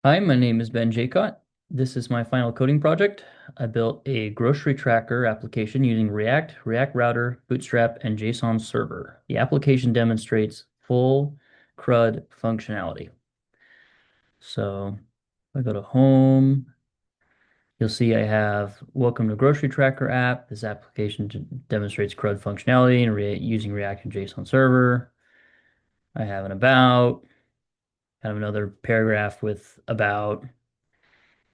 Hi, my name is Ben Jaycott. This is my final coding project. I built a grocery tracker application using React, React Router, Bootstrap, and JSON Server. The application demonstrates full CRUD functionality. So if I go to Home, you'll see I have Welcome to Grocery Tracker app. This application demonstrates CRUD functionality and using React and JSON Server. I have an About, kind of another paragraph with About.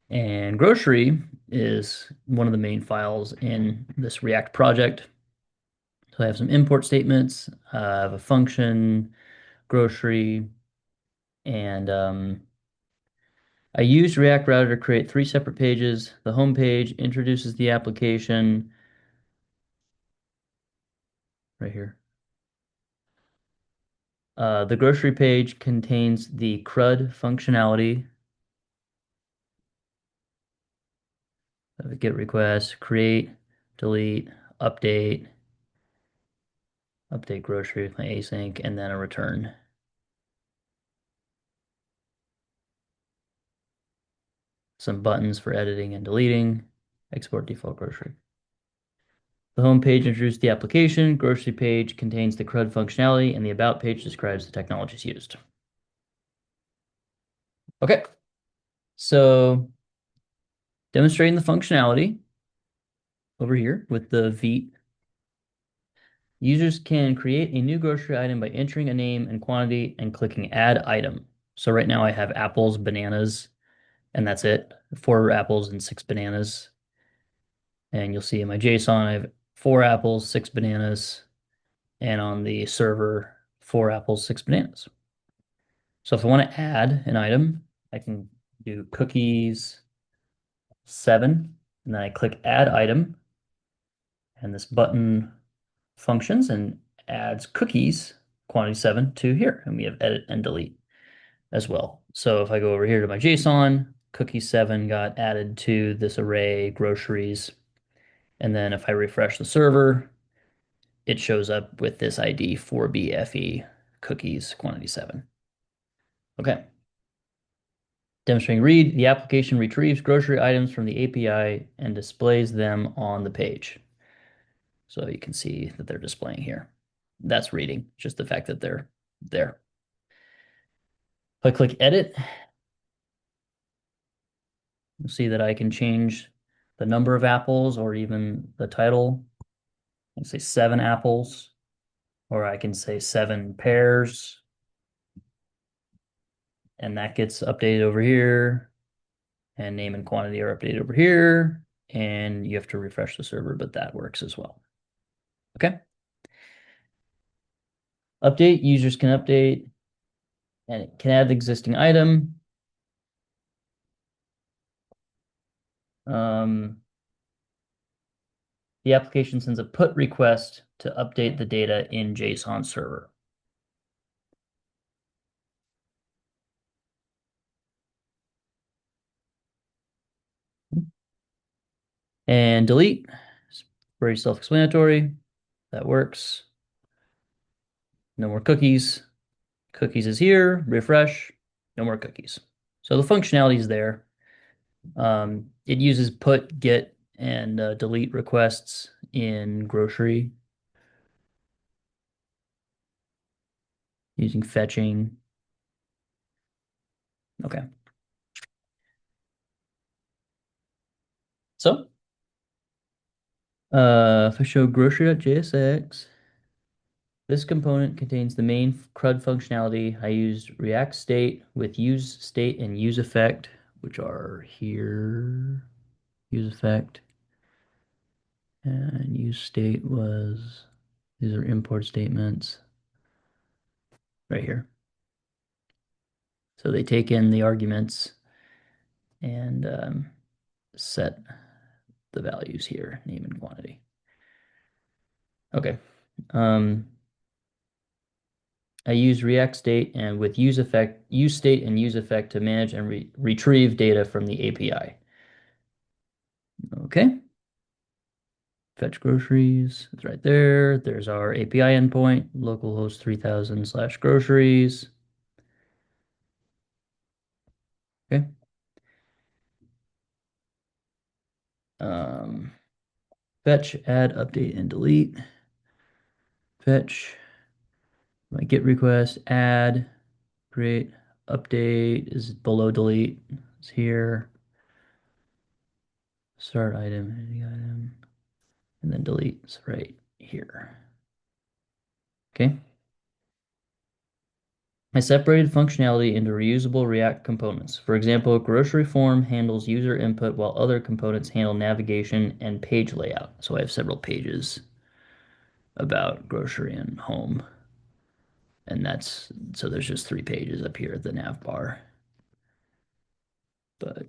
And grocery is one of the main files in this React project. So I have some import statements, I have a function, grocery, and I used React Router to create three separate pages. The home page introduces the application right here. The grocery page contains the CRUD functionality of a GET request, create, delete, update, update grocery with my async, and then a return. Some buttons for editing and deleting, export default grocery. The home page introduces the application, grocery page contains the CRUD functionality, and the about page describes the technologies used. Okay, so demonstrating the functionality over here with the Vite. Users can create a new grocery item by entering a name and quantity and clicking add item. So right now I have apples, bananas, and that's it. 4 apples and 6 bananas. And you'll see in my JSON, I have 4 apples, 6 bananas, and on the server, 4 apples, 6 bananas. So if I want to add an item, I can do cookies 7, and then I click add item, and this button functions and adds cookies quantity 7 to here, and we have edit and delete as well. So if I go over here to my JSON, cookie 7 got added to this array groceries, and then if I refresh the server, it shows up with this ID 4BFE cookies quantity 7. Okay. Demonstrating read, the application retrieves grocery items from the API and displays them on the page. So you can see that they're displaying here. That's reading, just the fact that they're there. If I click edit, you'll see that I can change the number of apples or even the title. I can say 7 apples, or I can say 7 pears, and that gets updated over here. And name and quantity are updated over here. And you have to refresh the server, but that works as well. Okay. Update, users can update and it can add the existing item. The application sends a put request to update the data in JSON server. And delete, it's very self-explanatory. That works. No more cookies. Cookies is here, refresh, no more cookies. So the functionality is there. It uses put, get, and delete requests in grocery using fetching. Okay. So if I show grocery.jsx, this component contains the main CRUD functionality. I used React State with use state and use effect, which are here. Use effect. And use state was, these are import statements right here. So they take in the arguments and set the values here, name and quantity. Okay. I use React State and with use state and use effect to manage and retrieve data from the API. Okay. Fetch groceries. It's right there. There's our API endpoint, localhost 3000/groceries. Okay. Um, fetch, add, update, and delete. Fetch, my get request, add, create, update is below delete. It's here. Start item, ending item, and then delete is right here. Okay. I separated functionality into reusable React components. For example, grocery form handles user input while other components handle navigation and page layout. So I have several pages about grocery and home. And that's so there's just 3 pages up here at the nav bar. But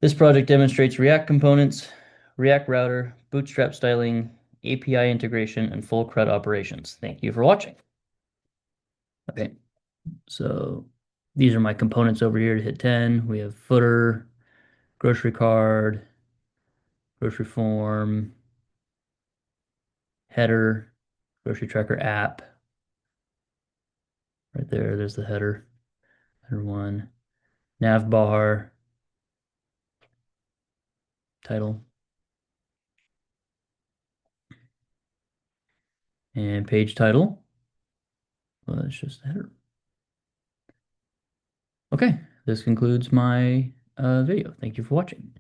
this project demonstrates React components, React router, Bootstrap styling, API integration, and full CRUD operations. Thank you for watching. Okay, so these are my components over here to hit 10. We have footer, grocery card, grocery form, header, grocery tracker app. Right there, there's the header. Header one. Nav bar, title, and page title. Well, that's just the header. Okay, this concludes my video. Thank you for watching.